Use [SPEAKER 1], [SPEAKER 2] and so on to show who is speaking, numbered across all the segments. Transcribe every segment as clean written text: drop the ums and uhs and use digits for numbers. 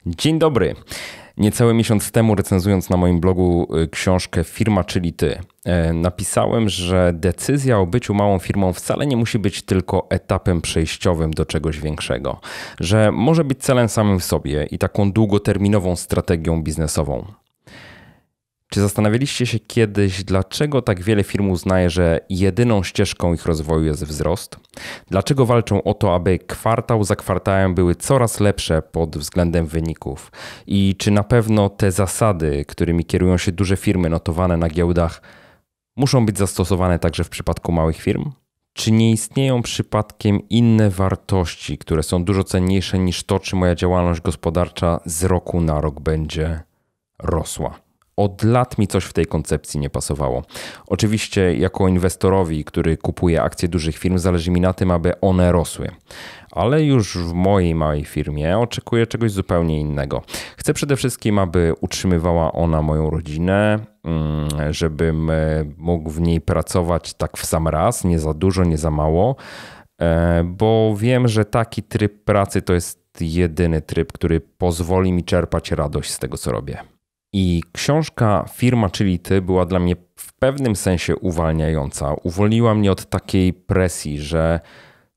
[SPEAKER 1] Dzień dobry. Niecały miesiąc temu, recenzując na moim blogu książkę Firma, czyli ty, napisałem, że decyzja o byciu małą firmą wcale nie musi być tylko etapem przejściowym do czegoś większego, że może być celem samym w sobie i taką długoterminową strategią biznesową. Czy zastanawialiście się kiedyś, dlaczego tak wiele firm uznaje, że jedyną ścieżką ich rozwoju jest wzrost? Dlaczego walczą o to, aby kwartał za kwartałem były coraz lepsze pod względem wyników? I czy na pewno te zasady, którymi kierują się duże firmy notowane na giełdach, muszą być zastosowane także w przypadku małych firm? Czy nie istnieją przypadkiem inne wartości, które są dużo cenniejsze niż to, czy moja działalność gospodarcza z roku na rok będzie rosła? Od lat mi coś w tej koncepcji nie pasowało. Oczywiście jako inwestorowi, który kupuje akcje dużych firm, zależy mi na tym, aby one rosły. Ale już w mojej małej firmie oczekuję czegoś zupełnie innego. Chcę przede wszystkim, aby utrzymywała ona moją rodzinę, żebym mógł w niej pracować tak w sam raz, nie za dużo, nie za mało, bo wiem, że taki tryb pracy to jest jedyny tryb, który pozwoli mi czerpać radość z tego, co robię. I książka Firma, czyli ty była dla mnie w pewnym sensie uwalniająca. Uwolniła mnie od takiej presji, że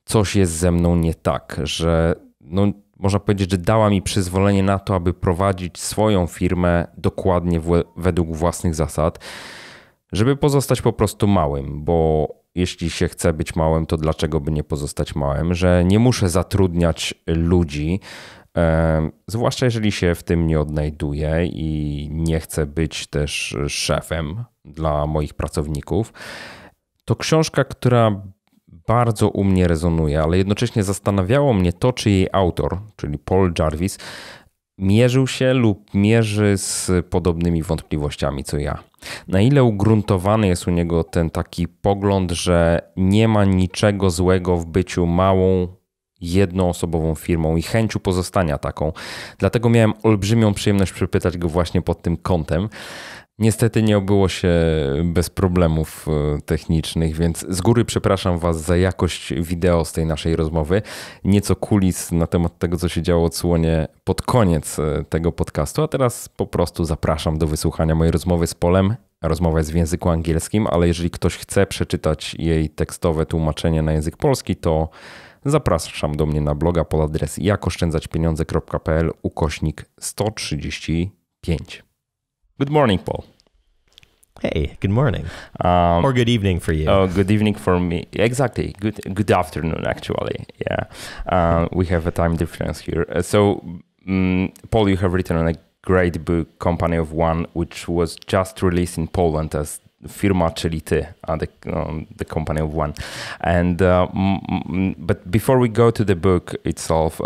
[SPEAKER 1] coś jest ze mną nie tak, że można powiedzieć, że dała mi przyzwolenie na to, aby prowadzić swoją firmę dokładnie według własnych zasad, żeby pozostać po prostu małym, bo jeśli się chce być małym, to dlaczego by nie pozostać małym, że nie muszę zatrudniać ludzi, zwłaszcza jeżeli się w tym nie odnajduję i nie chcę być też szefem dla moich pracowników. To książka, która bardzo u mnie rezonuje, ale jednocześnie zastanawiało mnie to, czy jej autor, czyli Paul Jarvis, mierzył się lub mierzy z podobnymi wątpliwościami co ja. Na ile ugruntowany jest u niego ten taki pogląd, że nie ma niczego złego w byciu małą, jednoosobową firmą i chęcią pozostania taką. Dlatego miałem olbrzymią przyjemność przypytać go właśnie pod tym kątem. Niestety nie obyło się bez problemów technicznych, więc z góry przepraszam Was za jakość wideo z tej naszej rozmowy. Nieco kulis na temat tego, co się działo, odsłonię pod koniec tego podcastu, a teraz po prostu zapraszam do wysłuchania mojej rozmowy z Polem. Rozmowa jest w języku angielskim, ale jeżeli ktoś chce przeczytać jej tekstowe tłumaczenie na język polski, to zapraszam do mnie na bloga pod adres jakoszczędzaćpieniądze.pl/135. Good morning, Paul.
[SPEAKER 2] Hey, good morning. Or good evening for you.
[SPEAKER 1] Oh, good evening for me. Exactly. Good afternoon, actually. Yeah. We have a time difference here. Paul, you have written a great book, Company of One, which was just released in Poland as Firma, czyli ty, the Company of One. And but before we go to the book itself,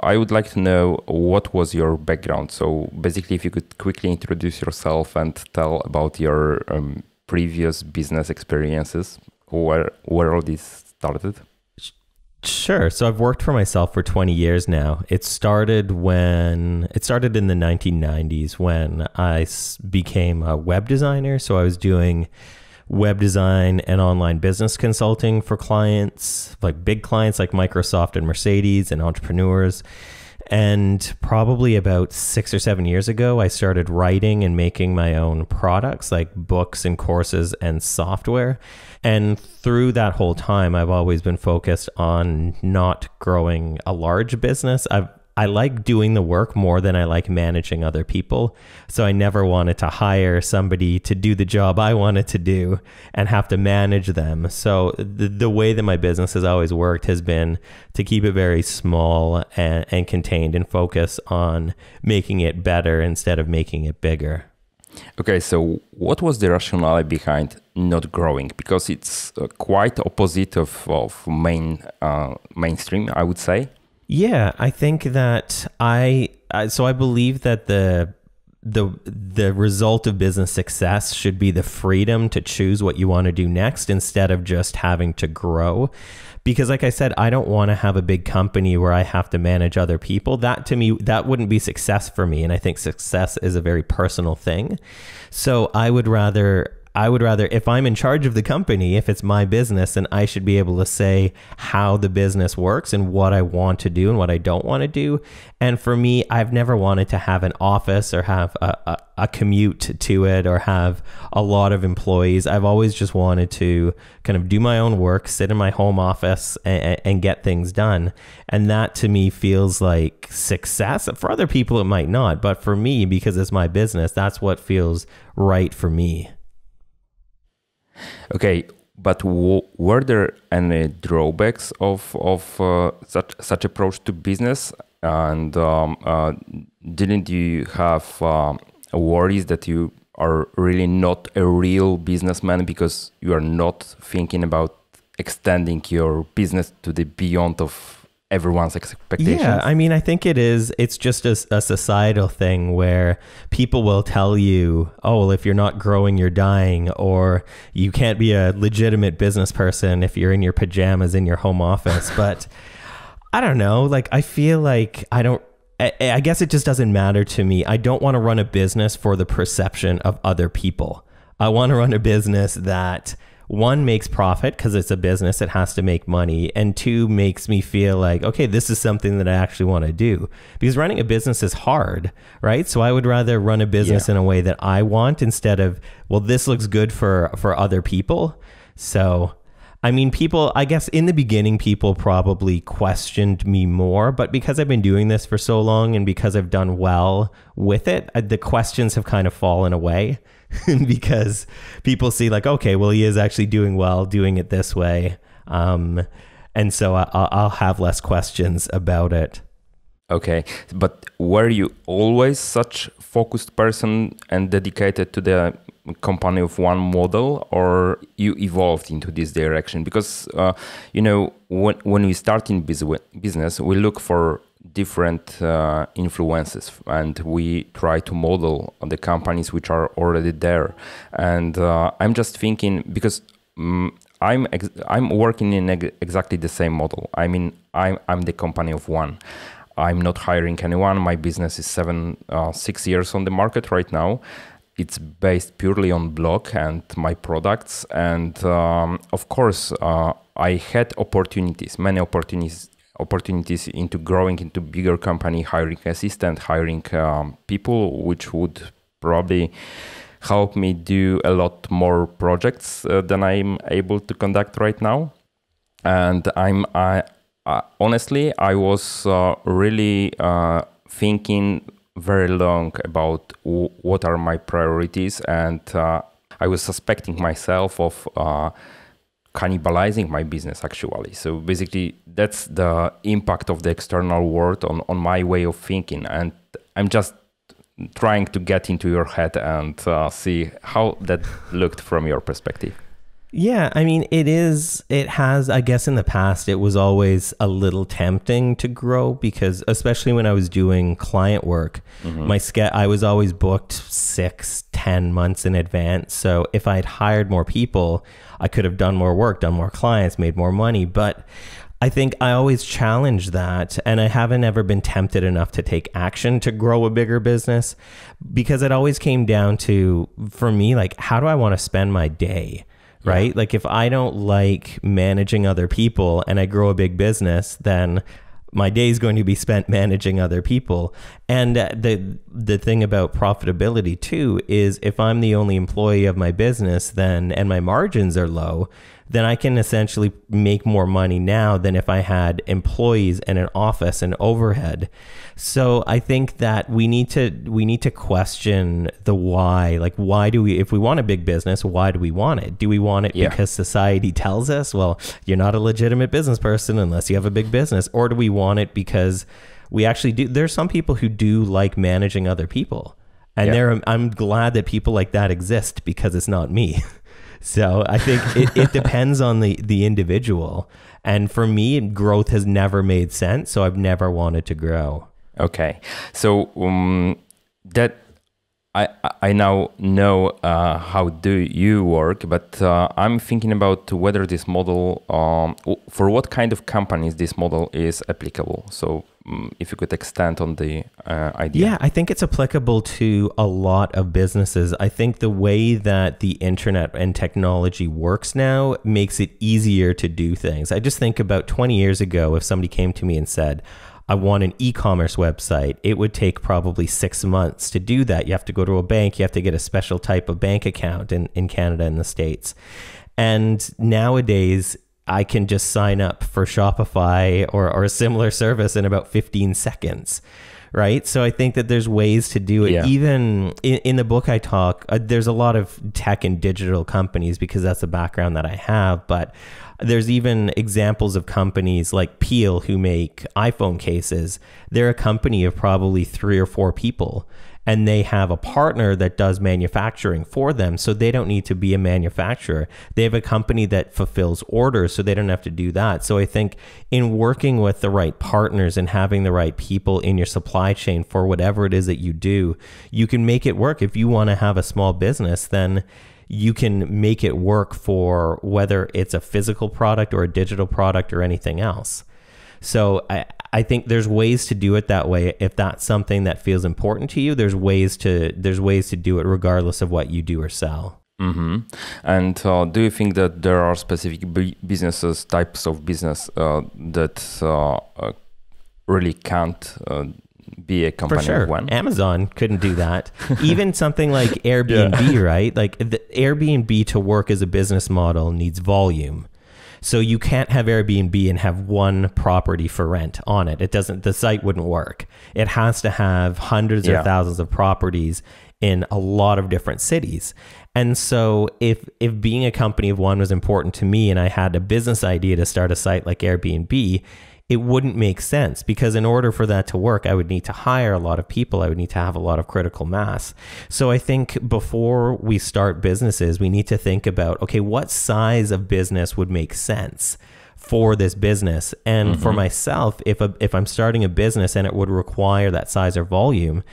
[SPEAKER 1] I would like to know what was your background. So basically, if you could quickly introduce yourself and tell about your previous business experiences, where all this started.
[SPEAKER 2] Sure. So I've worked for myself for 20 years now. It started in the 1990s when I became a web designer. So I was doing web design and online business consulting for clients, like big clients like Microsoft and Mercedes and entrepreneurs. And probably about 6 or 7 years ago, I started writing and making my own products like books and courses and software. And through that whole time, I've always been focused on not growing a large business. I like doing the work more than I like managing other people. So I never wanted to hire somebody to do the job I wanted to do and have to manage them. So the way that my business has always worked has been to keep it very small and contained and focus on making it better instead of making it bigger.
[SPEAKER 1] Okay, so what was the rationale behind not growing? Because it's quite opposite of mainstream, I would say.
[SPEAKER 2] Yeah, I think that I believe that the result of business success should be the freedom to choose what you want to do next instead of just having to grow. Because like I said, I don't want to have a big company where I have to manage other people. That to me, that wouldn't be success for me. And I think success is a very personal thing. So I would rather I would rather, if I'm in charge of the company, if it's my business, then I should be able to say how the business works and what I want to do and what I don't want to do. And for me, I've never wanted to have an office or have a commute to it or have a lot of employees. I've always just wanted to kind of do my own work, sit in my home office and get things done. And that to me feels like success. For other people, it might not. But for me, because it's my business, that's what feels right for me.
[SPEAKER 1] Okay, but were there any drawbacks of such approach to business? And didn't you have worries that you are really not a real businessman because you are not thinking about extending your business to the beyond of everyone's expectations?
[SPEAKER 2] Yeah, I mean, I think it's just a societal thing where people will tell you, oh, well, if you're not growing, you're dying, or you can't be a legitimate business person if you're in your pajamas in your home office. But I don't know, like, I feel like I guess it just doesn't matter to me. I don't want to run a business for the perception of other people. I want to run a business that, one, makes profit because it's a business, it has to make money, and two, makes me feel like, okay, this is something that I actually want to do. Because running a business is hard, right? So I would rather run a business in a way that I want instead of, well, this looks good for other people. So, I mean, people, I guess in the beginning, people probably questioned me more, but because I've been doing this for so long and because I've done well with it, the questions have kind of fallen away. Because people see like, okay, well, he is actually doing well, doing it this way. And so I'll have less questions about it.
[SPEAKER 1] Okay. But were you always such focused person and dedicated to the company of one model, or you evolved into this direction? Because, when we start in business, we look for different influences and we try to model the companies which are already there. And I'm just thinking, because I'm working in exactly the same model. I mean, I'm the company of one. I'm not hiring anyone. My business is 6 years on the market right now. It's based purely on blog and my products. And of course, I had many opportunities into growing into bigger company, hiring assistant, hiring people, which would probably help me do a lot more projects than I'm able to conduct right now. And honestly, I was really thinking very long about what are my priorities, and I was suspecting myself of cannibalizing my business actually. So basically that's the impact of the external world on my way of thinking, and I'm just trying to get into your head and see how that looked from your perspective.
[SPEAKER 2] Yeah, I mean, it has, I guess in the past, it was always a little tempting to grow because especially when I was doing client work, I was always booked 6-10 months in advance. So if I had hired more people, I could have done more work, done more clients, made more money. But I think I always challenge that, and I haven't ever been tempted enough to take action to grow a bigger business because it always came down to, for me, like, how do I want to spend my day? Right? Yeah. Like if I don't like managing other people and I grow a big business, then my day is going to be spent managing other people. And the thing about profitability too is if I'm the only employee of my business and my margins are low, then I can essentially make more money now than if I had employees and an office and overhead. So I think that we need to question the why. Like, why do we, if we want a big business, why do we want it? Do we want it because society tells us, well, you're not a legitimate business person unless you have a big business? Or do we want it because we actually do? There's some people who do like managing other people. And I'm glad that people like that exist because it's not me. So I think it depends on the individual. And for me, growth has never made sense. So I've never wanted to grow.
[SPEAKER 1] Okay. So that I now know how do you work, but I'm thinking about whether this model, for what kind of companies this model is applicable. So if you could extend on the idea.
[SPEAKER 2] Yeah, I think it's applicable to a lot of businesses. I think the way that the internet and technology works now makes it easier to do things. I just think about 20 years ago, if somebody came to me and said, I want an e-commerce website, it would take probably 6 months to do that. You have to go to a bank, you have to get a special type of bank account in Canada and the States. And nowadays, I can just sign up for Shopify or a similar service in about 15 seconds, right? So I think that there's ways to do it.
[SPEAKER 1] Yeah.
[SPEAKER 2] Even in the book I talk, there's a lot of tech and digital companies because that's the background that I have, but there's even examples of companies like Peel who make iPhone cases. They're a company of probably 3 or 4 people, and they have a partner that does manufacturing for them. So they don't need to be a manufacturer. They have a company that fulfills orders, so they don't have to do that. So I think in working with the right partners and having the right people in your supply chain for whatever it is that you do, you can make it work. If you want to have a small business, then you can make it work for whether it's a physical product or a digital product or anything else. So I think there's ways to do it that way. If that's something that feels important to you, there's ways to do it regardless of what you do or sell.
[SPEAKER 1] Mm-hmm. And do you think that there are specific businesses, types of business that really can't be a company
[SPEAKER 2] For sure.
[SPEAKER 1] of one?
[SPEAKER 2] Amazon couldn't do that. Even something like Airbnb, right? Like the Airbnb to work as a business model needs volume. So you can't have Airbnb and have one property for rent on it. The site wouldn't work. It has to have hundreds or thousands of properties in a lot of different cities. And so if being a company of one was important to me and I had a business idea to start a site like Airbnb, it wouldn't make sense because in order for that to work, I would need to hire a lot of people. I would need to have a lot of critical mass. So I think before we start businesses, we need to think about, okay, what size of business would make sense for this business? And for myself, if I'm starting a business and it would require that size or volume,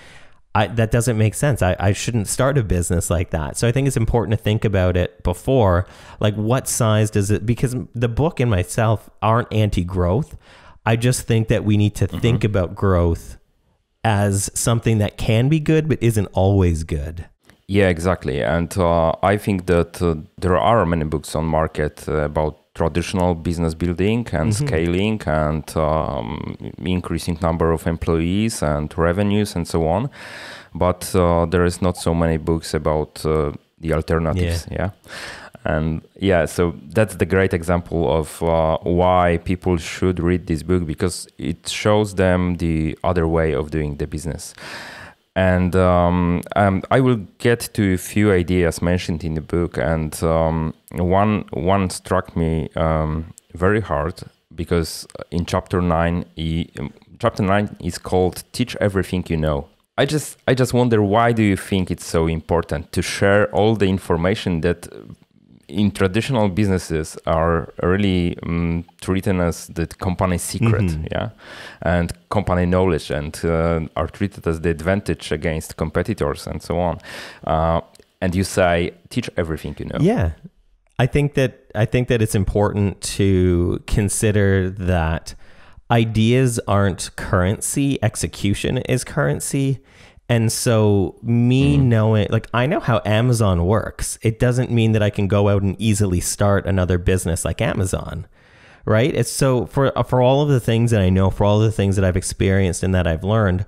[SPEAKER 2] that doesn't make sense. I shouldn't start a business like that. So I think it's important to think about it before, like what size does it, because the book and myself aren't anti-growth. I just think that we need to think about growth as something that can be good, but isn't always good.
[SPEAKER 1] Yeah, exactly. And I think that there are many books on market about traditional business building and scaling and increasing number of employees and revenues and so on. But there is not so many books about the alternatives. Yeah. And so that's the great example of why people should read this book, because it shows them the other way of doing the business. And I will get to a few ideas mentioned in the book, and one struck me very hard because in chapter 9 is called "Teach Everything You Know." I just wonder, why do you think it's so important to share all the information that in traditional businesses are really treated as the company secret, and company knowledge, and are treated as the advantage against competitors and so on. And you say, teach everything you know.
[SPEAKER 2] Yeah, I think that it's important to consider that ideas aren't currency, execution is currency. And so me knowing, like, I know how Amazon works. It doesn't mean that I can go out and easily start another business like Amazon, right? It's so for all of the things that I know, for all of the things that I've experienced and that I've learned,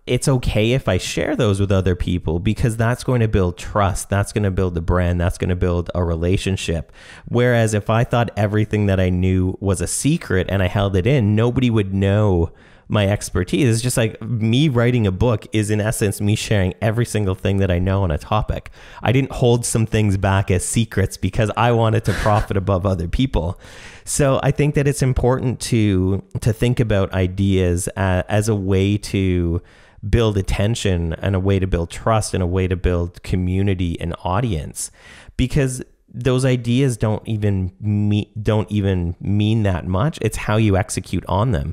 [SPEAKER 2] it's okay if I share those with other people, because that's going to build trust. That's going to build a brand. That's going to build a relationship. Whereas if I thought everything that I knew was a secret and I held it in, nobody would know my expertise. It's just like me writing a book is in essence me sharing every single thing that I know on a topic. I didn't hold some things back as secrets because I wanted to profit above other people. So I think that it's important to think about ideas as a way to build attention and a way to build trust and a way to build community and audience, because those ideas don't even mean that much. It's how you execute on them.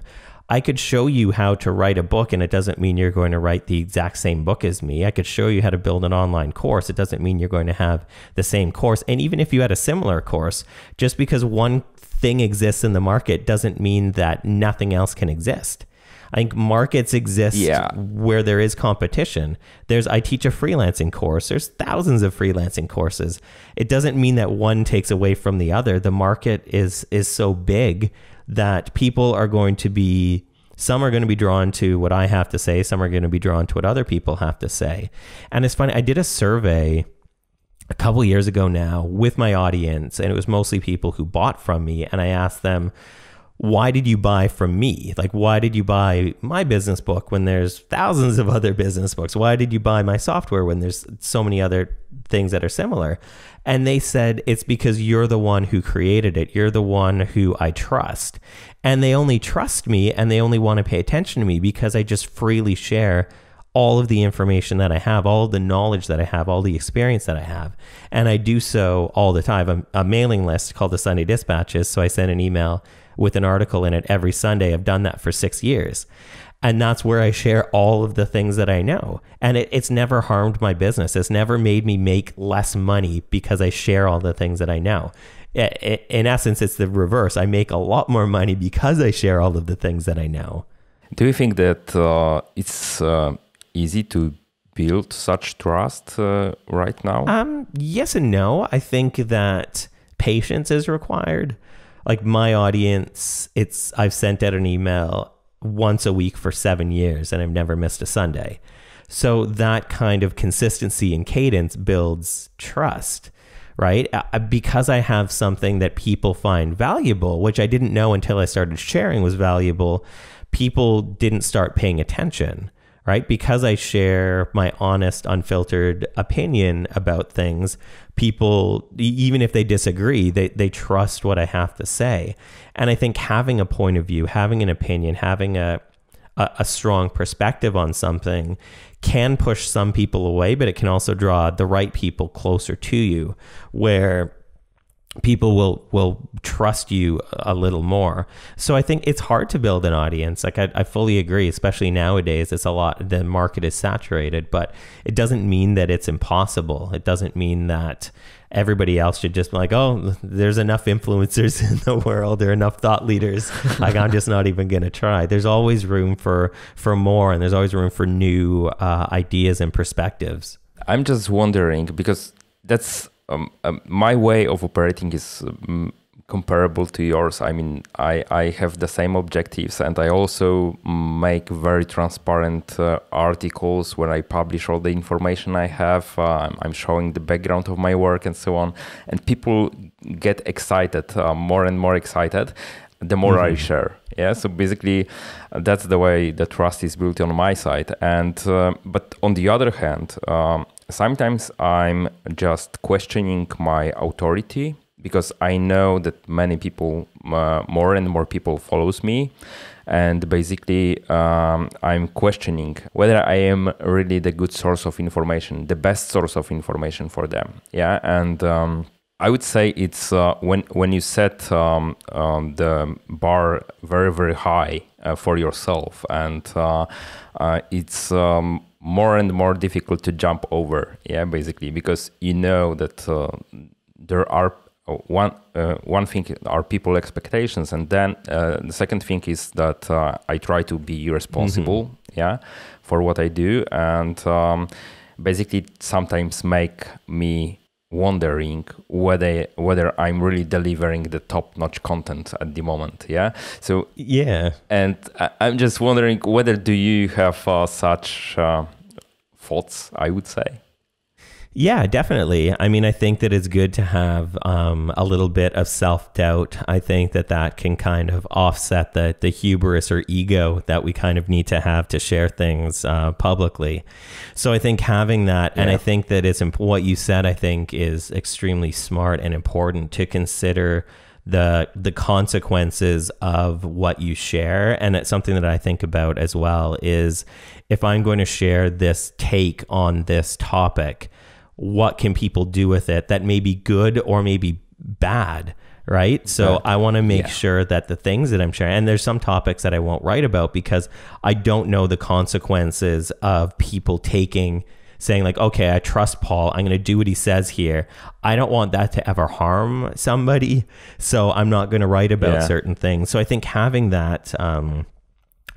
[SPEAKER 2] I could show you how to write a book, and it doesn't mean you're going to write the exact same book as me. I could show you how to build an online course. It doesn't mean you're going to have the same course. And even if you had a similar course, just because one thing exists in the market doesn't mean that nothing else can exist. I think markets exist where there is competition. I teach a freelancing course. There's thousands of freelancing courses. It doesn't mean that one takes away from the other. The market is so big that people are going to be, some are going to be drawn to what I have to say. Some are going to be drawn to what other people have to say. And it's funny, I did a survey a couple years ago now with my audience, and it was mostly people who bought from me. And I asked them, why did you buy from me? Like, why did you buy my business book when there's thousands of other business books? Why did you buy my software when there's so many other things that are similar? And they said, it's because you're the one who created it. You're the one who I trust. And they only trust me, and they only want to pay attention to me because I just freely share all of the information that I have, all of the knowledge that I have, all the experience that I have. And I do so all the time. I'm a mailing list called the Sunday Dispatches. So I send an email with an article in it every Sunday. I've done that for 6 years. And that's where I share all of the things that I know. And it's never harmed my business. It's never made me make less money because I share all the things that I know. In essence, it's the reverse. I make a lot more money because I share all of the things that I know.
[SPEAKER 1] Do you think that it's easy to build such trust right now?
[SPEAKER 2] Yes and no. I think that patience is required. Like my audience, I've sent out an email once a week for 7 years, and I've never missed a Sunday. So that kind of consistency and cadence builds trust, right? Because I have something that people find valuable, which I didn't know until I started sharing was valuable, people didn't start paying attention, right? Because I share my honest, unfiltered opinion about things, people, even if they disagree, they trust what I have to say. And I think having a point of view, having an opinion, having a strong perspective on something can push some people away, but it can also draw the right people closer to you, where people will trust you a little more. So I think it's hard to build an audience. Like I fully agree, especially nowadays, the market is saturated, but it doesn't mean that it's impossible. It doesn't mean that everybody else should just be like, oh, there's enough influencers in the world, there are enough thought leaders. Like I'm just not even going to try. There's always room for more, and there's always room for new ideas and perspectives.
[SPEAKER 1] I'm just wondering, because that's my way of operating is comparable to yours. I mean, I have the same objectives, and I also make very transparent articles where I publish all the information I have. I'm showing the background of my work and so on. And people get excited, more and more excited, the more I share. Yeah, so basically that's the way the trust is built on my side. And but on the other hand, sometimes I'm just questioning my authority, because I know that many people, more and more people follows me. And basically, I'm questioning whether I am really the good source of information, the best source of information for them. Yeah, and I would say it's when you set the bar very, very high for yourself, and it's more and more difficult to jump over. Yeah, basically, because you know that there are one thing are people expectations, and then the second thing is that I try to be responsible, yeah, for what I do, and basically sometimes make me wondering whether I'm really delivering the top-notch content at the moment. Yeah. So
[SPEAKER 2] yeah,
[SPEAKER 1] and I'm just wondering whether do you have such thoughts, I would say.
[SPEAKER 2] Yeah, definitely. I mean, I think that it's good to have a little bit of self-doubt. I think that can kind of offset the hubris or ego that we kind of need to have to share things publicly. So I think having that, and I think that it's what you said, I think is extremely smart and important to consider the consequences of what you share. And it's something that I think about as well is, if I'm going to share this take on this topic, what can people do with it that may be good or may be bad, right? So I want to make sure that the things that I'm sharing, and there's some topics that I won't write about because I don't know the consequences of people saying like, okay, I trust Paul, I'm going to do what he says here. I don't want that to ever harm somebody. So I'm not going to write about certain things. So I think having that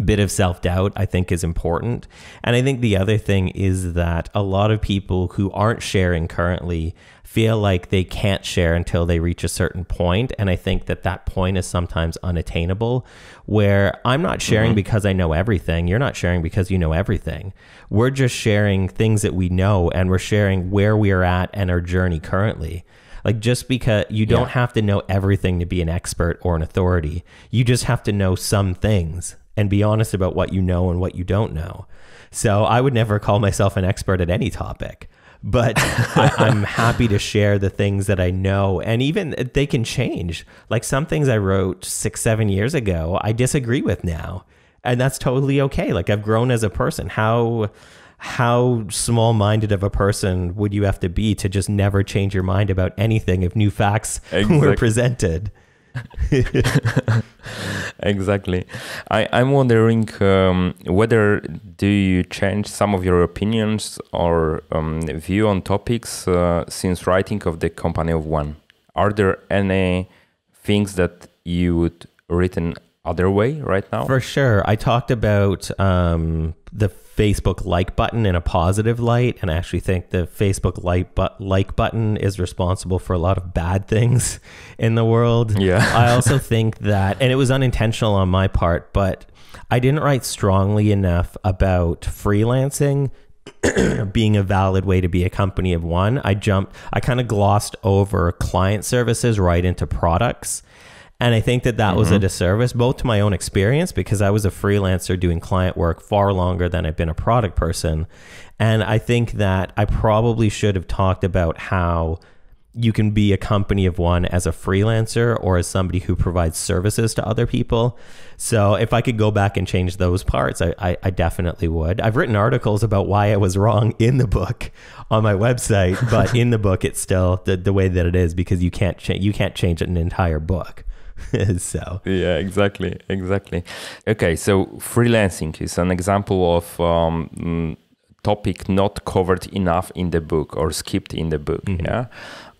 [SPEAKER 2] bit of self-doubt, I think, is important. And I think the other thing is that a lot of people who aren't sharing currently feel like they can't share until they reach a certain point. And I think that point is sometimes unattainable, where I'm not sharing because I know everything. You're not sharing because you know everything. We're just sharing things that we know, and we're sharing where we are at and our journey currently. Like, just because you don't have to know everything to be an expert or an authority. You just have to know some things and be honest about what you know and what you don't know. So I would never call myself an expert at any topic, but I'm happy to share the things that I know, and even they can change. Like, some things I wrote 6-7 years ago, I disagree with now, and that's totally okay. Like, I've grown as a person. How small-minded of a person would you have to be to just never change your mind about anything if new facts were presented?
[SPEAKER 1] Exactly. I'm wondering whether do you change some of your opinions or view on topics since writing of the Company of One? Are there any things that you would written other way right now?
[SPEAKER 2] For sure. I talked about the Facebook like button in a positive light, and I actually think the Facebook like button is responsible for a lot of bad things in the world.
[SPEAKER 1] Yeah.
[SPEAKER 2] I also think that, and it was unintentional on my part, but I didn't write strongly enough about freelancing being a valid way to be a company of one. I kind of glossed over client services right into products. And I think that was a disservice, both to my own experience, because I was a freelancer doing client work far longer than I've been a product person. And I think that I probably should have talked about how you can be a company of one as a freelancer or as somebody who provides services to other people. So if I could go back and change those parts, I definitely would. I've written articles about why I was wrong in the book on my website, but in the book, it's still the way that it is, because you can't change an entire book. So
[SPEAKER 1] yeah, exactly. Okay, so freelancing is an example of topic not covered enough in the book or skipped in the book. Yeah,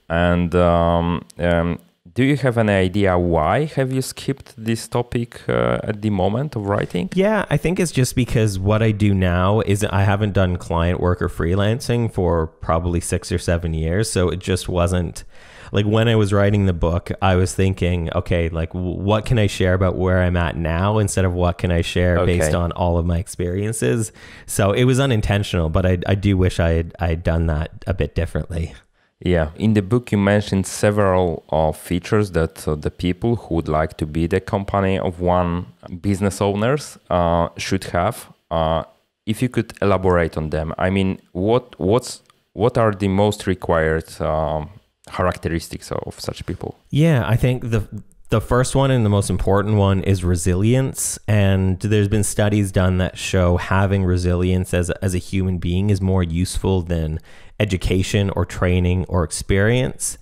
[SPEAKER 1] and do you have an idea why have you skipped this topic at the moment of writing?
[SPEAKER 2] Yeah, I think it's just because what I do now is I haven't done client work or freelancing for probably 6 or 7 years, so it just wasn't. Like, when I was writing the book, I was thinking, okay, like, what can I share about where I'm at now instead of what can I share based on all of my experiences? So it was unintentional, but I do wish I had done that a bit differently.
[SPEAKER 1] Yeah. In the book, you mentioned several features that the people who would like to be the company of one business owners should have. If you could elaborate on them, I mean, what are the most required characteristics of such people?
[SPEAKER 2] Yeah, I think the first one and the most important one is resilience. And there's been studies done that show having resilience as a human being is more useful than education or training or experience.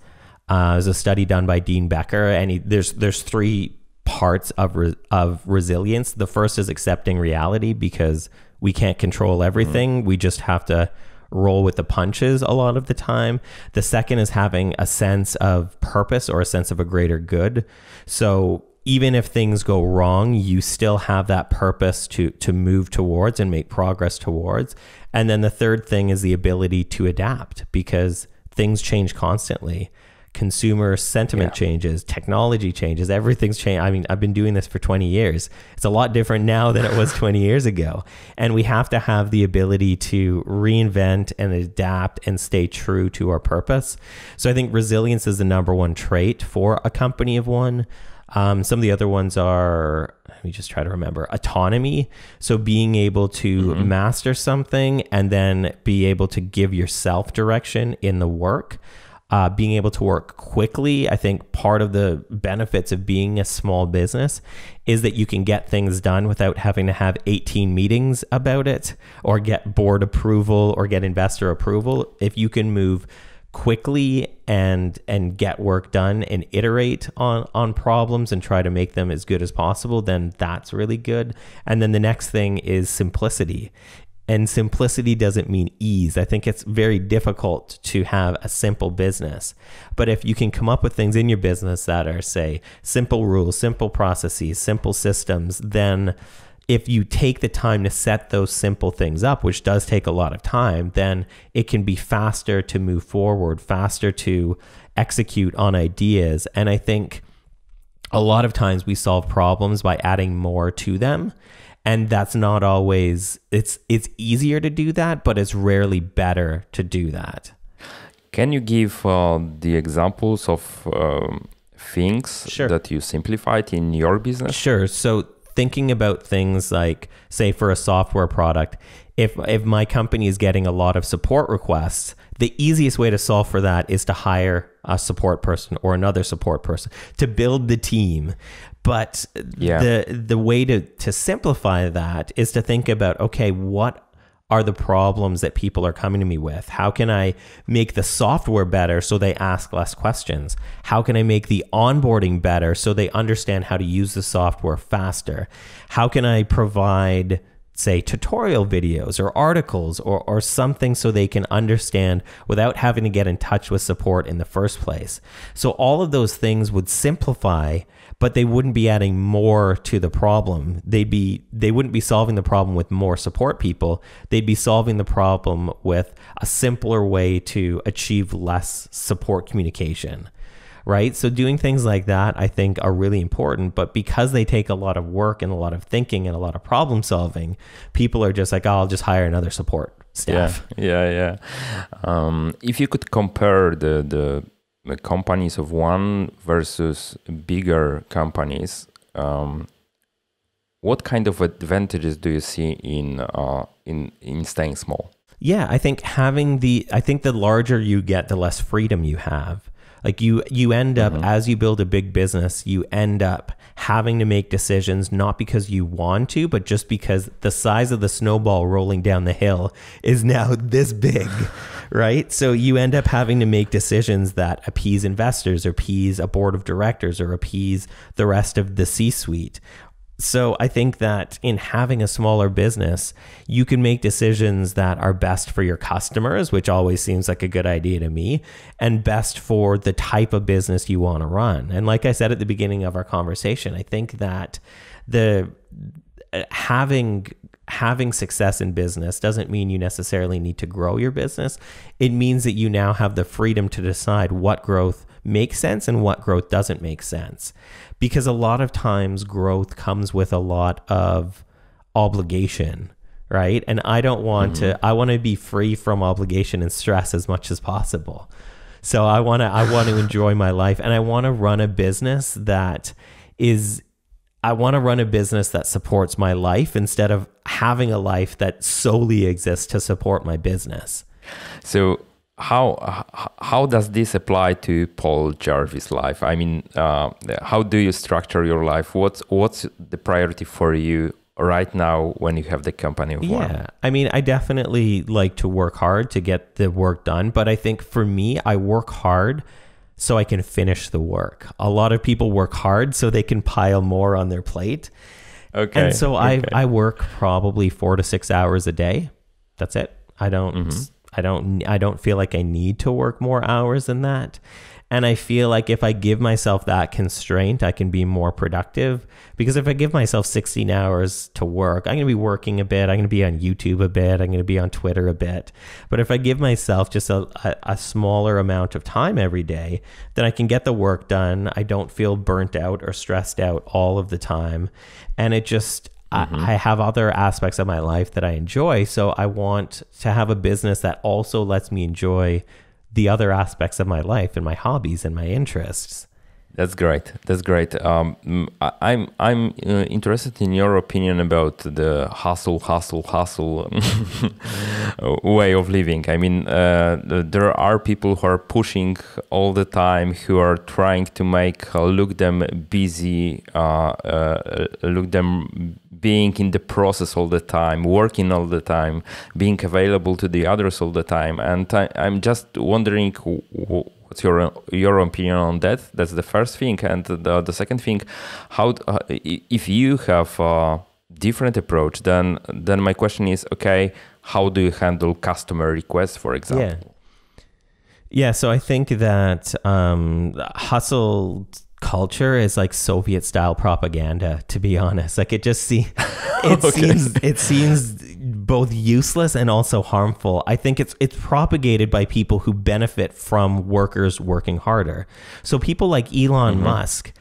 [SPEAKER 2] There's a study done by Dean Becker, and there's 3 parts of resilience. The first is accepting reality, because we can't control everything. We just have to roll with the punches a lot of the time. The second is having a sense of purpose or a sense of a greater good. So even if things go wrong, you still have that purpose to move towards and make progress towards. And then the third thing is the ability to adapt, because things change constantly. Consumer sentiment changes, technology changes, everything's changed. I mean, I've been doing this for 20 years. It's a lot different now than it was 20 years ago. And we have to have the ability to reinvent and adapt and stay true to our purpose. So I think resilience is the #1 trait for a company of one. Some of the other ones are, let me just try to remember, autonomy. So being able to master something and then be able to give yourself direction in the work. Being able to work quickly. I think part of the benefits of being a small business is that you can get things done without having to have 18 meetings about it or get board approval or get investor approval. If you can move quickly and get work done and iterate on problems and try to make them as good as possible, then that's really good. And then the next thing is simplicity. And simplicity doesn't mean ease. I think it's very difficult to have a simple business. But if you can come up with things in your business that are, say, simple rules, simple processes, simple systems, then if you take the time to set those simple things up, which does take a lot of time, then it can be faster to move forward, faster to execute on ideas. And I think a lot of times we solve problems by adding more to them. And that's not always, it's easier to do that, but it's rarely better to do that.
[SPEAKER 1] Can you give the examples of things that you simplified in your business?
[SPEAKER 2] Sure. So thinking about things like, say, for a software product, if my company is getting a lot of support requests, the easiest way to solve for that is to hire a support person or another support person to build the team. But the way to simplify that is to think about, okay, what are the problems that people are coming to me with? How can I make the software better so they ask less questions? How can I make the onboarding better so they understand how to use the software faster? How can I provide, say, tutorial videos or articles or something so they can understand without having to get in touch with support in the first place? So all of those things would simplify, but they wouldn't be adding more to the problem. They wouldn't be solving the problem with more support people. They'd be solving the problem with a simpler way to achieve less support communication, right? So doing things like that, I think, are really important. But because they take a lot of work and a lot of thinking and a lot of problem solving, people are just like, oh, I'll just hire another support staff.
[SPEAKER 1] Yeah. If you could compare the companies of one versus bigger companies, what kind of advantages do you see in staying small?
[SPEAKER 2] Yeah, I think the larger you get, the less freedom you have. Like you end up, as you build a big business, you end up having to make decisions, not because you want to, but just because the size of the snowball rolling down the hill is now this big, right? So you end up having to make decisions that appease investors, or appease a board of directors, or appease the rest of the C-suite. So I think that in having a smaller business, you can make decisions that are best for your customers, which always seems like a good idea to me, and best for the type of business you want to run. And like I said at the beginning of our conversation, I think that having success in business doesn't mean you necessarily need to grow your business. It means that you now have the freedom to decide what growth makes sense and what growth doesn't make sense. Because a lot of times growth comes with a lot of obligation, right? And I don't want I want to be free from obligation and stress as much as possible. So I want to enjoy my life, and I want to run a business that supports my life instead of having a life that solely exists to support my business.
[SPEAKER 1] So how does this apply to Paul Jarvis' life? I mean, how do you structure your life? What's the priority for you right now when you have the company of one?
[SPEAKER 2] Yeah, I mean, I definitely like to work hard to get the work done, but I think for me, I work hard so I can finish the work. A lot of people work hard so they can pile more on their plate.
[SPEAKER 1] Okay.
[SPEAKER 2] And so I work probably 4 to 6 hours a day. That's it. I don't feel like I need to work more hours than that. And I feel like if I give myself that constraint, I can be more productive. Because if I give myself 16 hours to work, I'm going to be working a bit. I'm going to be on YouTube a bit. I'm going to be on Twitter a bit. But if I give myself just a smaller amount of time every day, then I can get the work done. I don't feel burnt out or stressed out all of the time. And it just... I have other aspects of my life that I enjoy. So I want to have a business that also lets me enjoy the other aspects of my life and my hobbies and my interests.
[SPEAKER 1] That's great. That's great. I'm interested in your opinion about the hustle way of living. I mean, there are people who are pushing all the time, who are trying to make look them busy, look them being in the process all the time, working all the time, being available to the others all the time. And I'm just wondering what's your opinion on that? That's the first thing. And the second thing, how if you have a different approach, then my question is, okay, how do you handle customer requests, for example?
[SPEAKER 2] Yeah. So I think that hustle culture is like Soviet style propaganda, to be honest. Like it seems both useless and also harmful. I think it's propagated by people who benefit from workers working harder. So people like Elon Musk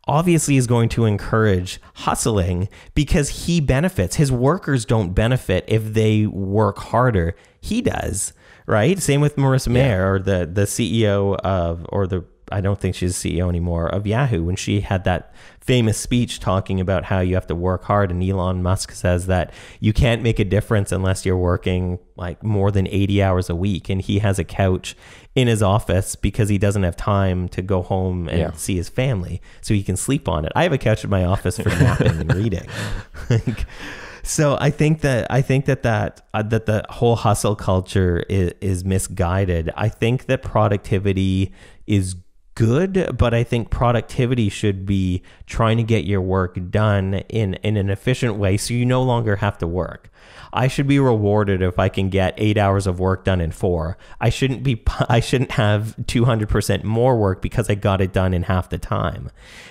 [SPEAKER 2] obviously is going to encourage hustling because he benefits. His workers don't benefit if they work harder. He does, right? Same with Marissa Mayer, or the CEO of, or the, I don't think she's CEO anymore, of Yahoo, when she had that famous speech talking about how you have to work hard. And Elon Musk says that you can't make a difference unless you're working like more than 80 hours a week. And he has a couch in his office because he doesn't have time to go home and see his family, so he can sleep on it. I have a couch in my office for napping and reading. So I think that the whole hustle culture is misguided. I think that productivity is good, but I think productivity should be trying to get your work done in an efficient way so you no longer have to work. I should be rewarded if I can get 8 hours of work done in 4. I shouldn't have 200% more work because I got it done in half the time.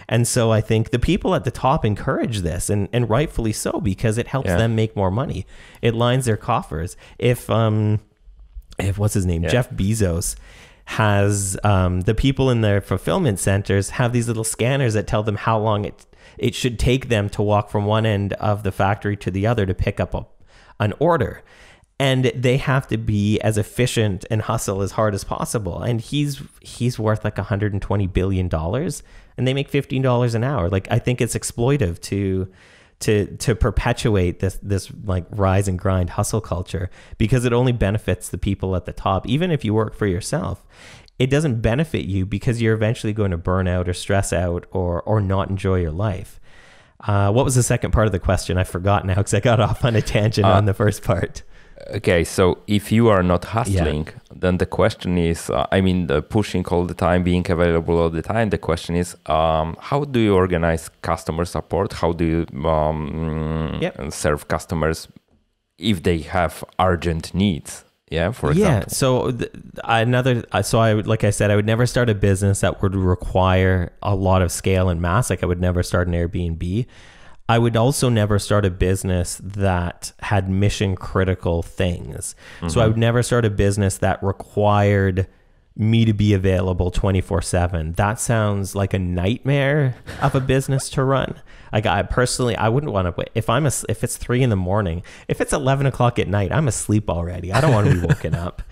[SPEAKER 2] And so I think the people at the top encourage this, and rightfully so, because it helps them make more money. It lines their coffers. If what's his name? Jeff Bezos has the people in their fulfillment centers have these little scanners that tell them how long it should take them to walk from one end of the factory to the other to pick up an order. And they have to be as efficient and hustle as hard as possible. And he's worth like $120 billion, and they make $15 an hour. Like, I think it's exploitive to perpetuate this like rise and grind hustle culture, because it only benefits the people at the top. Even if you work for yourself, it doesn't benefit you because you're eventually going to burn out or stress out or not enjoy your life. What was the second part of the question? I forgot now because I got off on a tangent on the first part.
[SPEAKER 1] Okay, so if you are not hustling, then the question is, the pushing all the time, being available all the time, the question is, how do you organize customer support? How do you serve customers if they have urgent needs? Yeah, for example.
[SPEAKER 2] So like I said, I would never start a business that would require a lot of scale and mass. Like I would never start an Airbnb. I would also never start a business that had mission critical things. So I would never start a business that required me to be available 24/7. That sounds like a nightmare of a business to run. Like I wouldn't want to wait. If it's 3 a.m, if it's 11 o'clock at night, I'm asleep already. I don't want to be woken up.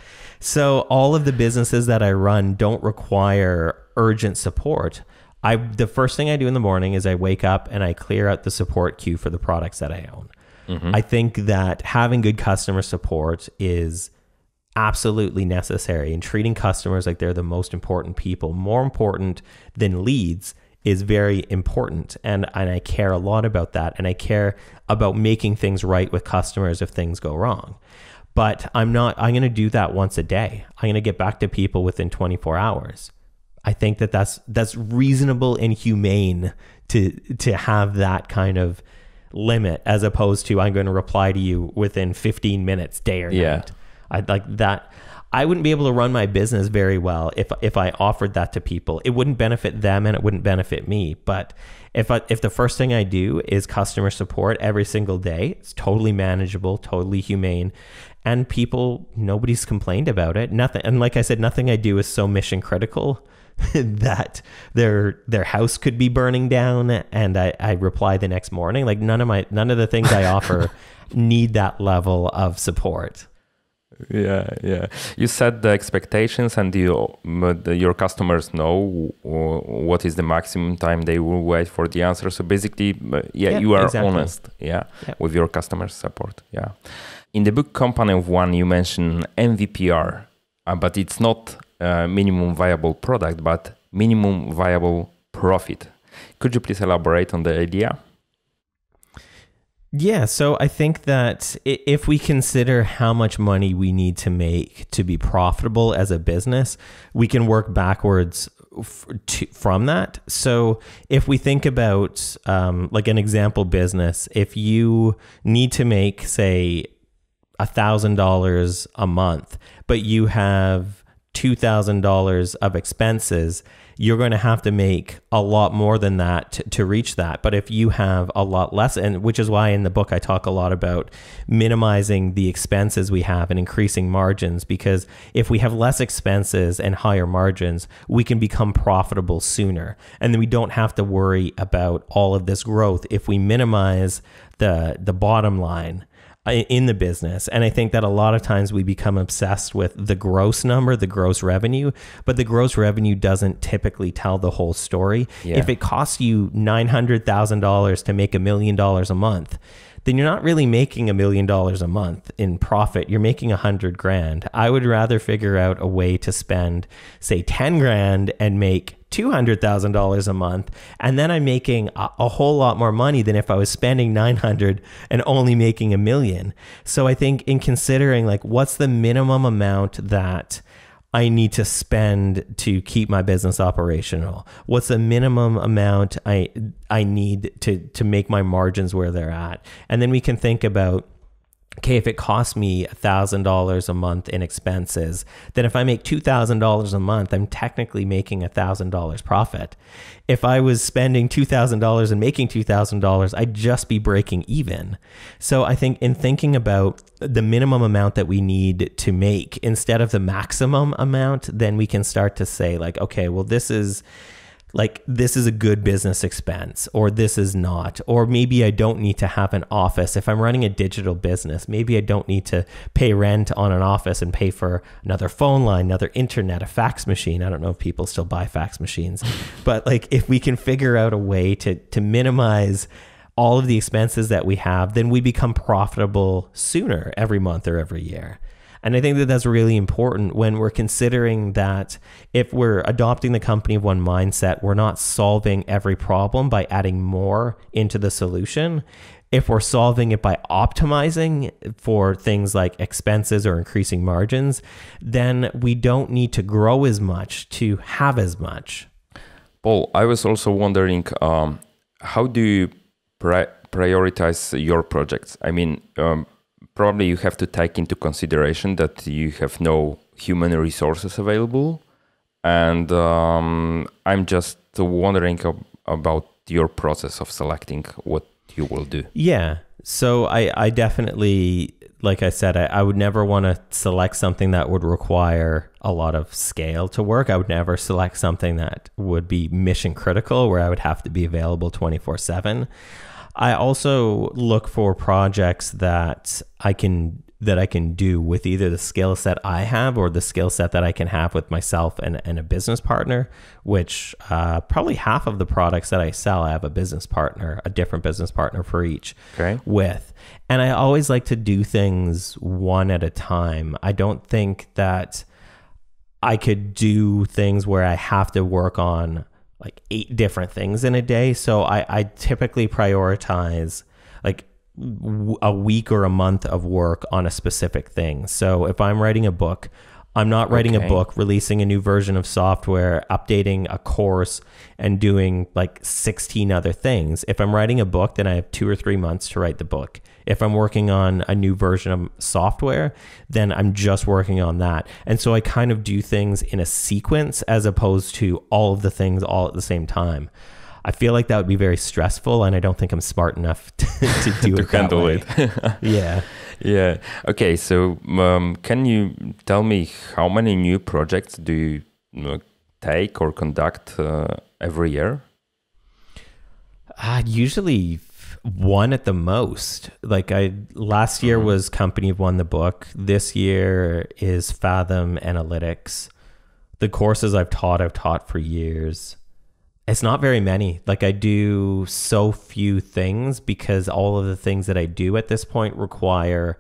[SPEAKER 2] So all of the businesses that I run don't require urgent support. The first thing I do in the morning is I wake up and I clear out the support queue for the products that I own. I think that having good customer support is absolutely necessary, and treating customers like they're the most important people, more important than leads, is very important. And I care a lot about that. And I care about making things right with customers if things go wrong. But I'm going to do that once a day. I'm going to get back to people within 24 hours. I think that that's reasonable and humane to have that kind of limit, as opposed to I'm going to reply to you within 15 minutes, day or night. I'd like that. I wouldn't be able to run my business very well if I offered that to people. It wouldn't benefit them and it wouldn't benefit me. But if the first thing I do is customer support every single day, it's totally manageable, totally humane, and nobody's complained about it. Nothing. And like I said, nothing I do is so mission critical that their house could be burning down and I reply the next morning. Like none of the things I offer need that level of support.
[SPEAKER 1] Yeah. You set the expectations, and your customers know what is the maximum time they will wait for the answer. So basically, you are
[SPEAKER 2] exactly.
[SPEAKER 1] honest, with your customer support. Yeah. In the book Company of One, you mention MVPR, but it's not minimum viable product, but minimum viable profit. Could you please elaborate on the idea?
[SPEAKER 2] Yeah, so I think that if we consider how much money we need to make to be profitable as a business, we can work backwards from that. So if we think about like an example business, if you need to make, say, $1,000 a month, but you have $2,000 of expenses, you're going to have to make a lot more than that to reach that. But if you have a lot less, and which is why in the book I talk a lot about minimizing the expenses we have and increasing margins, because if we have less expenses and higher margins, we can become profitable sooner. And then we don't have to worry about all of this growth if we minimize the bottom line in the business. And I think that a lot of times we become obsessed with the gross number, the gross revenue, but the gross revenue doesn't typically tell the whole story. Yeah. If it costs you $900,000 to make $1 million a month, then you're not really making $1 million a month in profit. You're making $100,000. I would rather figure out a way to spend, say, $10,000 and make $200,000 a month, and then I'm making a whole lot more money than if I was spending $900 and only making $1 million. So I think in considering like what's the minimum amount that I need to spend to keep my business operational, what's the minimum amount I need to make my margins where they're at, and then we can think about, okay, if it costs me $1,000 a month in expenses, then if I make $2,000 a month, I'm technically making $1,000 profit. If I was spending $2,000 and making $2,000, I'd just be breaking even. So I think in thinking about the minimum amount that we need to make instead of the maximum amount, then we can start to say like, okay, well, this is a good business expense, or this is not, or maybe I don't need to have an office. If I'm running a digital business, maybe I don't need to pay rent on an office and pay for another phone line, another internet, a fax machine. I don't know if people still buy fax machines, but like if we can figure out a way to minimize all of the expenses that we have, then we become profitable sooner every month or every year. And I think that that's really important when we're considering that if we're adopting the company of one mindset, we're not solving every problem by adding more into the solution. If we're solving it by optimizing for things like expenses or increasing margins, then we don't need to grow as much to have as much.
[SPEAKER 1] Paul, I was also wondering, how do you prioritize your projects? I mean, probably you have to take into consideration that you have no human resources available. And I'm just wondering about your process of selecting what you will do.
[SPEAKER 2] Yeah. So I definitely, like I said, I would never want to select something that would require a lot of scale to work. I would never select something that would be mission critical, where I would have to be available 24/7. I also look for projects that I can do with either the skill set I have or the skill set that I can have with myself and a business partner, which probably half of the products that I sell, I have a business partner, a different business partner for each with. And I always like to do things one at a time. I don't think that I could do things where I have to work on like 8 different things in a day. So I typically prioritize like a week or a month of work on a specific thing. So if I'm writing a book, I'm not writing a book, releasing a new version of software, updating a course, and doing like 16 other things. If I'm writing a book, then I have 2 or 3 months to write the book. If I'm working on a new version of software, then I'm just working on that. And so I kind of do things in a sequence as opposed to all of the things all at the same time. I feel like that would be very stressful, and I don't think I'm smart enough to do it that way. Yeah.
[SPEAKER 1] Yeah. Okay. So can you tell me how many new projects do you take or conduct every year?
[SPEAKER 2] Usually one at the most. Like last year was Company of One, the book. This year is Fathom Analytics. The courses I've taught for years. It's not very many. Like I do so few things because all of the things that I do at this point require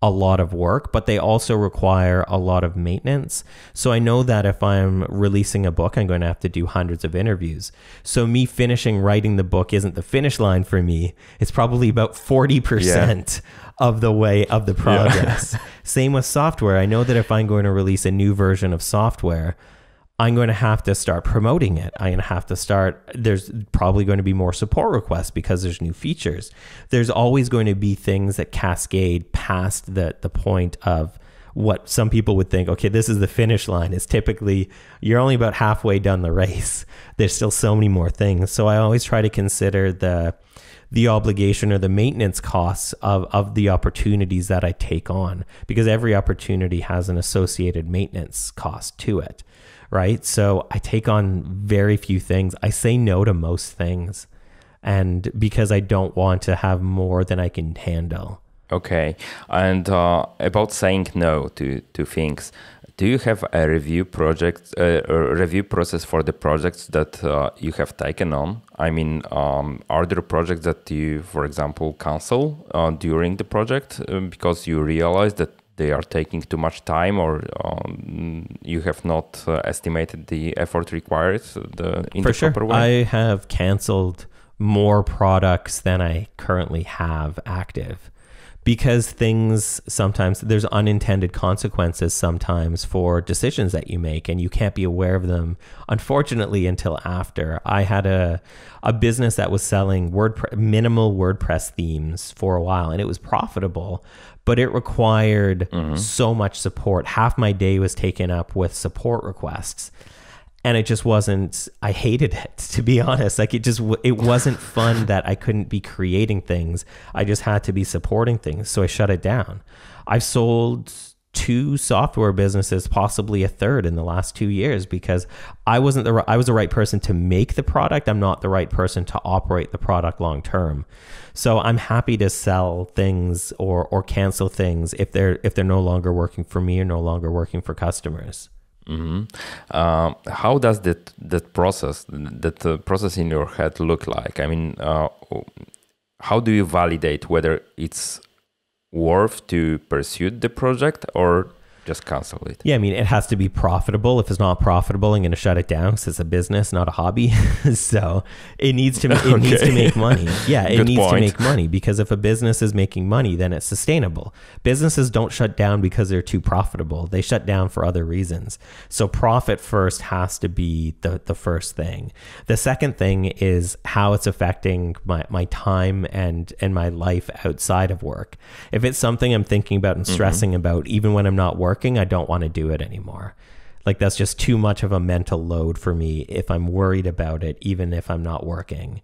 [SPEAKER 2] a lot of work, but they also require a lot of maintenance. So I know that if I'm releasing a book, I'm going to have to do hundreds of interviews. So me finishing writing the book isn't the finish line for me. It's probably about 40% of the way of the progress. Same with software. I know that if I'm going to release a new version of software, I'm going to have to start promoting it. I'm going to have to start, there's probably going to be more support requests because there's new features. There's always going to be things that cascade past the point of what some people would think, okay, this is the finish line. It's typically, you're only about halfway done the race. There's still so many more things. So I always try to consider the obligation or the maintenance costs of the opportunities that I take on, because every opportunity has an associated maintenance cost to it. Right? So I take on very few things. I say no to most things, and because I don't want to have more than I can handle.
[SPEAKER 1] Okay. And about saying no to things, do you have a review process for the projects that you have taken on? I mean, are there projects that you, for example, cancel during the project because you realize that they are taking too much time, or you have not estimated the effort required in the proper way?
[SPEAKER 2] I have canceled more products than I currently have active, because things sometimes, there's unintended consequences sometimes for decisions that you make, and you can't be aware of them, unfortunately, until after. I had a business that was selling minimal WordPress themes for a while, and it was profitable, but it required so much support. Half my day was taken up with support requests. And it just wasn't, I hated it, to be honest. Like it wasn't fun that I couldn't be creating things. I just had to be supporting things. So I shut it down. I've sold 2 software businesses, possibly a third in the last 2 years, because I was the right person to make the product. I'm not the right person to operate the product long term. So I'm happy to sell things or cancel things if they're no longer working for me or no longer working for customers.
[SPEAKER 1] How does that process in your head look like? I mean, how do you validate whether it's worth to pursue the project or just cancel it?
[SPEAKER 2] Yeah, I mean, it has to be profitable. If it's not profitable, I'm going to shut it down because it's a business, not a hobby. So it needs to needs to make money. Yeah, it needs to make money, because if a business is making money, then it's sustainable. Businesses don't shut down because they're too profitable. They shut down for other reasons. So profit first has to be the first thing. The second thing is how it's affecting my time and my life outside of work. If it's something I'm thinking about and stressing about, even when I'm not working, I don't want to do it anymore. Like that's just too much of a mental load for me if I'm worried about it, even if I'm not working.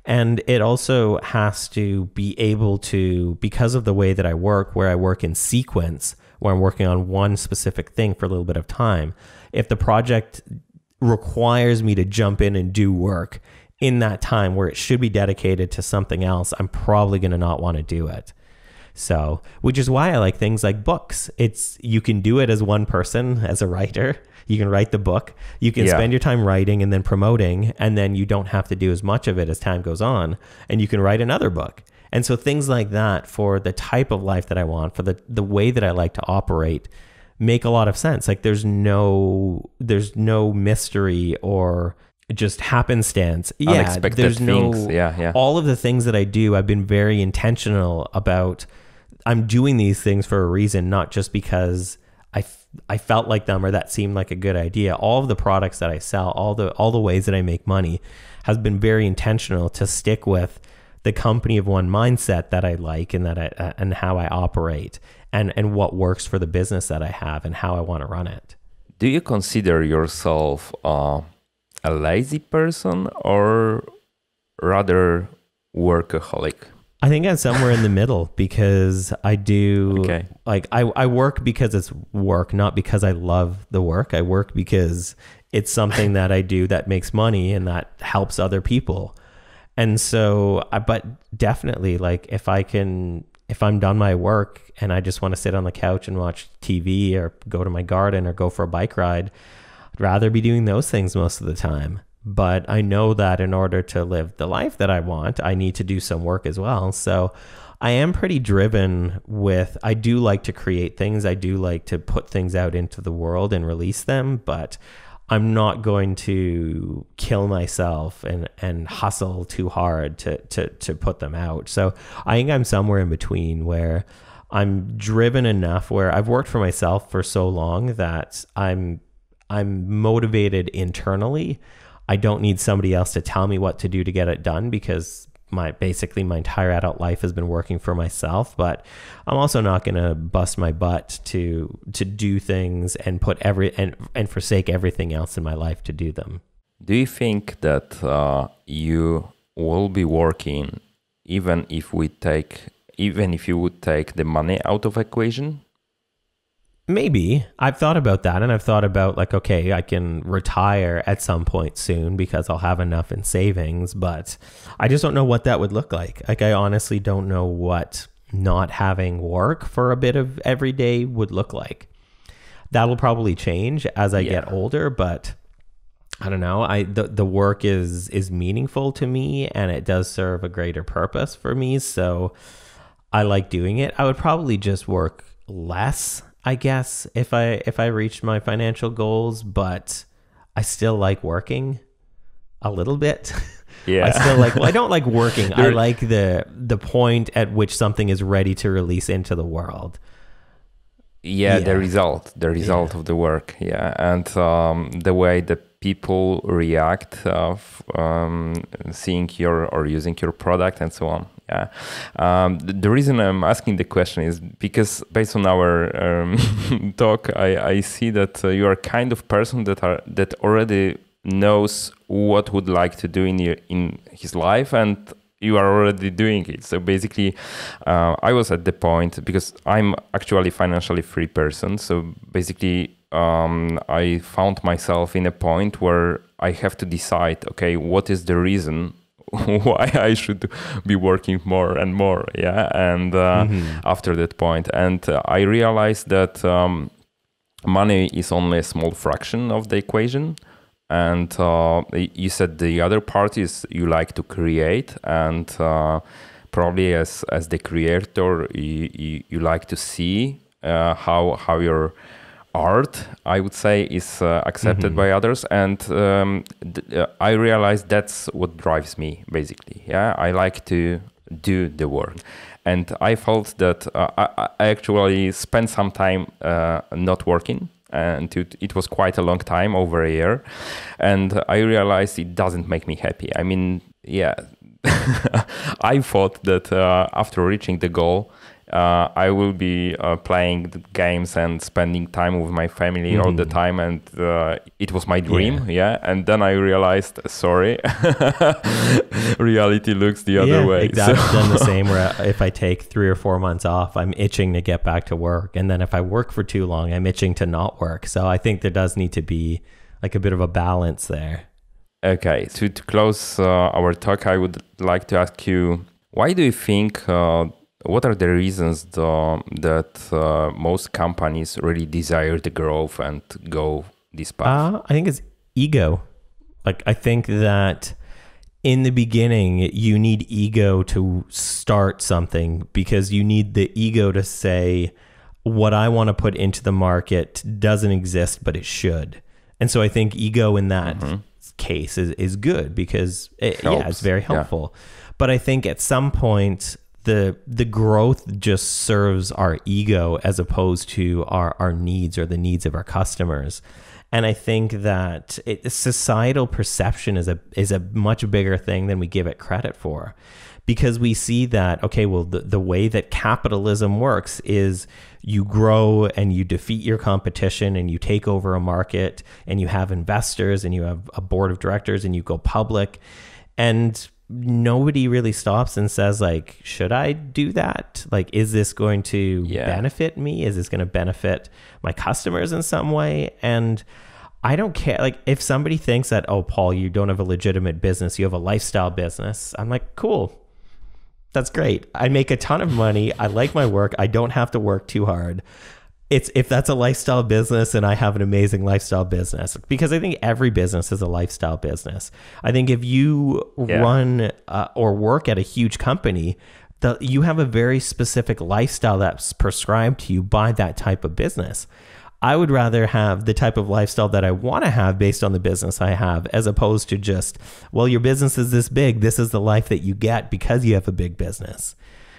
[SPEAKER 2] And it also has to be able to, because of the way that I work, where I work in sequence, where I'm working on one specific thing for a little bit of time, if the project requires me to jump in and do work in that time where it should be dedicated to something else, I'm probably going to not want to do it. So, which is why I like things like books. You can do it as one person, as a writer. You can write the book. You can spend your time writing and then promoting, and then you don't have to do as much of it as time goes on, and you can write another book. And so things like that, for the type of life that I want, for the way that I like to operate, make a lot of sense. Like there's no mystery or just happenstance.
[SPEAKER 1] Unexpected
[SPEAKER 2] there's
[SPEAKER 1] things.
[SPEAKER 2] All of the things that I do, I've been very intentional about. I'm doing these things for a reason, not just because I felt like them or that seemed like a good idea. All of the products that I sell, all the ways that I make money, has been very intentional to stick with the company of one mindset that I like, and and how I operate, and what works for the business that I have and how I want to run it.
[SPEAKER 1] Do you consider yourself a lazy person or rather workaholic?
[SPEAKER 2] I think I'm somewhere in the middle, because I do like I work because it's work, not because I love the work. I work because it's something that I do that makes money and that helps other people. And so, but definitely, like if I'm done my work and I just want to sit on the couch and watch TV or go to my garden or go for a bike ride, I'd rather be doing those things most of the time. But I know that in order to live the life that I want, I need to do some work as well. So I am pretty driven with, I do like to create things. I do like to put things out into the world and release them, but I'm not going to kill myself and hustle too hard to put them out. So I think I'm somewhere in between where I'm driven enough where I've worked for myself for so long that I'm motivated internally. I don't need somebody else to tell me what to do to get it done because basically my entire adult life has been working for myself. But I'm also not going to bust my butt to do things and put and forsake everything else in my life to do them.
[SPEAKER 1] Do you think that you will be working even if you would take the money out of equation?
[SPEAKER 2] Maybe. I've thought about that, and I've thought about like, okay, I can retire at some point soon because I'll have enough in savings, but I just don't know what that would look like. Like, I honestly don't know what not having work for a bit of every day would look like. That'll probably change as I get older, but I don't know. The work is meaningful to me, and it does serve a greater purpose for me, so I like doing it. I would probably just work less, I guess, if I reached my financial goals, but I still like working a little bit.
[SPEAKER 1] Yeah.
[SPEAKER 2] I don't like working. I like the point at which something is ready to release into the world.
[SPEAKER 1] Yeah, the result of the work. Yeah. And the way that people react of seeing or using your product and so on. Yeah. The reason I'm asking the question is because based on our talk, I see that you are kind of person that already knows what would like to do in his life, and you are already doing it. So basically, I was at the point because I'm actually financially free person. So basically, I found myself in a point where I have to decide, okay, what is the reason why I should be working more and more, and after that point, and I realized that money is only a small fraction of the equation, and you said the other part is you like to create, and probably as the creator, you like to see how your art, I would say, is accepted by others, and I realized that's what drives me basically. I like to do the work, and I felt that I actually spent some time not working, and it was quite a long time, over a year, and I realized it doesn't make me happy. I mean, I thought that after reaching the goal, I will be playing games and spending time with my family all the time, and it was my dream. And then I realized, sorry, reality looks the other way.
[SPEAKER 2] Exactly. I've done the same, where if I take 3 or 4 months off, I'm itching to get back to work, and then if I work for too long, I'm itching to not work. So I think there does need to be like a bit of a balance there.
[SPEAKER 1] Okay, so to close our talk, I would like to ask you, why do you think what are the reasons that most companies really desire the growth and go this path?
[SPEAKER 2] I think it's ego. Like, I think that in the beginning, you need ego to start something, because you need the ego to say, what I want to put into the market doesn't exist, but it should. And so I think ego in that case is good, because it's very helpful. But I think at some point, the growth just serves our ego as opposed to our needs or the needs of our customers. And I think that societal perception is a much bigger thing than we give it credit for, because we see that, okay, well, the way that capitalism works is you grow and you defeat your competition and you take over a market and you have investors and you have a board of directors and you go public, and nobody really stops and says, like, should I do that? Like, is this going to benefit me? Is this going to benefit my customers in some way? And I don't care. Like if somebody thinks that, oh, Paul, you don't have a legitimate business, you have a lifestyle business. I'm like, cool. That's great. I make a ton of money. I like my work. I don't have to work too hard. If that's a lifestyle business, and I have an amazing lifestyle business, because I think every business is a lifestyle business. I think if you run or work at a huge company, you have a very specific lifestyle that's prescribed to you by that type of business. I would rather have the type of lifestyle that I want to have based on the business I have, as opposed to just, well, your business is this big. This is the life that you get because you have a big business.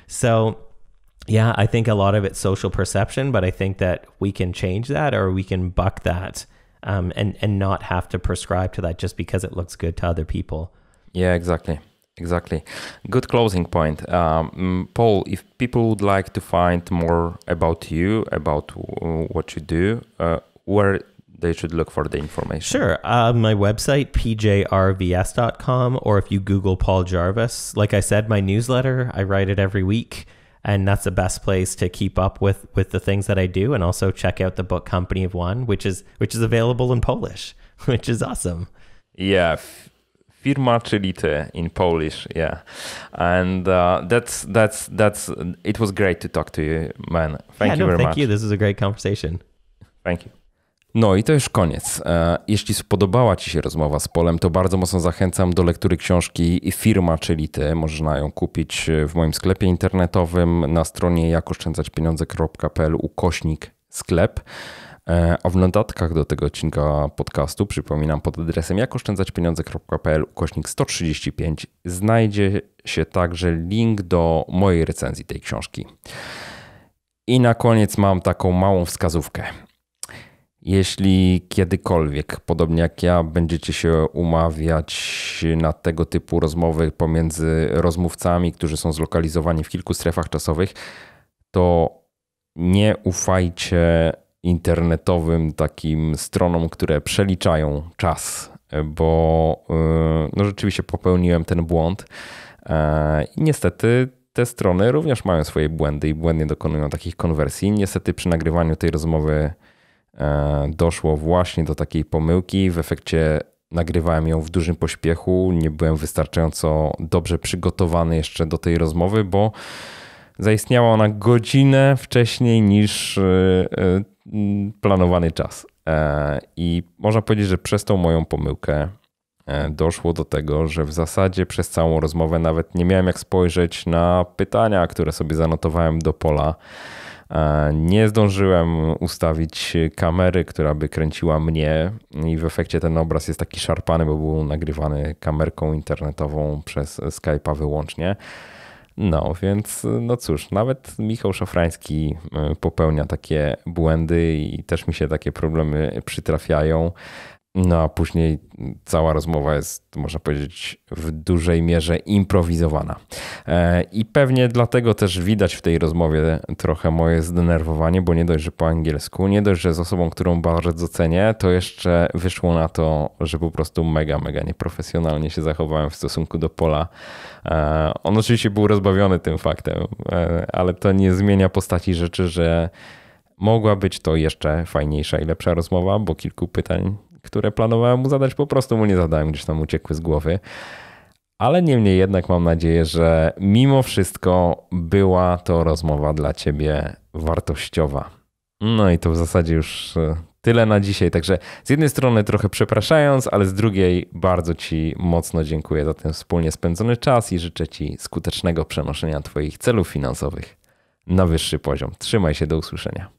[SPEAKER 2] So yeah, I think a lot of it's social perception, but I think that we can change that, or we can buck that and not have to prescribe to that just because it looks good to other people.
[SPEAKER 1] Yeah, exactly. Good closing point. Paul, if people would like to find more about you, about what you do, where they should look for the information?
[SPEAKER 2] Sure. My website, pjrvs.com, or if you Google Paul Jarvis, like I said, my newsletter, I write it every week. And that's the best place to keep up with the things that I do. And also check out the book Company of One, which is available in Polish, which is awesome.
[SPEAKER 1] Yeah, Firma, czyli ty in Polish. Yeah, and that's it was great to talk to you, man. Thank you very much.
[SPEAKER 2] Thank you. This is a great conversation.
[SPEAKER 1] Thank you. No i to już koniec. Jeśli spodobała Ci się rozmowa z Polem, to bardzo mocno zachęcam do lektury książki Firma, czyli ty. Można ją kupić w moim sklepie internetowym na stronie jakoszczędzaćpieniądze.pl/sklep. A w notatkach do tego odcinka podcastu, przypominam, pod adresem jakoszczędzaćpieniądze.pl/135 znajdzie się także link do mojej recenzji tej książki. I na koniec mam taką małą wskazówkę. Jeśli kiedykolwiek, podobnie jak ja, będziecie się umawiać na tego typu rozmowy pomiędzy rozmówcami, którzy są zlokalizowani w kilku strefach czasowych, to nie ufajcie internetowym takim stronom, które przeliczają czas, bo no rzeczywiście popełniłem ten błąd i niestety te strony również mają swoje błędy i błędnie dokonują takich konwersji. Niestety przy nagrywaniu tej rozmowy doszło właśnie do takiej pomyłki. W efekcie nagrywałem ją w dużym pośpiechu. Nie byłem wystarczająco dobrze przygotowany jeszcze do tej rozmowy, bo zaistniała ona godzinę wcześniej niż planowany czas. I można powiedzieć, że przez tą moją pomyłkę doszło do tego, że w zasadzie przez całą rozmowę nawet nie miałem jak spojrzeć na pytania, które sobie zanotowałem do Pola. Nie zdążyłem ustawić kamery, która by kręciła mnie i w efekcie ten obraz jest taki szarpany, bo był nagrywany kamerką internetową przez Skype'a wyłącznie. No więc no cóż, nawet Michał Szafrański popełnia takie błędy i też mi się takie problemy przytrafiają. No a później cała rozmowa jest, można powiedzieć, w dużej mierze improwizowana. I pewnie dlatego też widać w tej rozmowie trochę moje zdenerwowanie, bo nie dość, że po angielsku, nie dość, że z osobą, którą bardzo cenię, to jeszcze wyszło na to, że po prostu mega nieprofesjonalnie się zachowałem w stosunku do Pola. On oczywiście był rozbawiony tym faktem, ale to nie zmienia postaci rzeczy, że mogła być to jeszcze fajniejsza i lepsza rozmowa, bo kilku pytań, które planowałem mu zadać, po prostu mu nie zadałem, gdzieś tam uciekły z głowy. Ale niemniej jednak mam nadzieję, że mimo wszystko była to rozmowa dla Ciebie wartościowa. No i to w zasadzie już tyle na dzisiaj. Także z jednej strony trochę przepraszając, ale z drugiej bardzo Ci mocno dziękuję za ten wspólnie spędzony czas i życzę Ci skutecznego przenoszenia Twoich celów finansowych na wyższy poziom. Trzymaj się, do usłyszenia.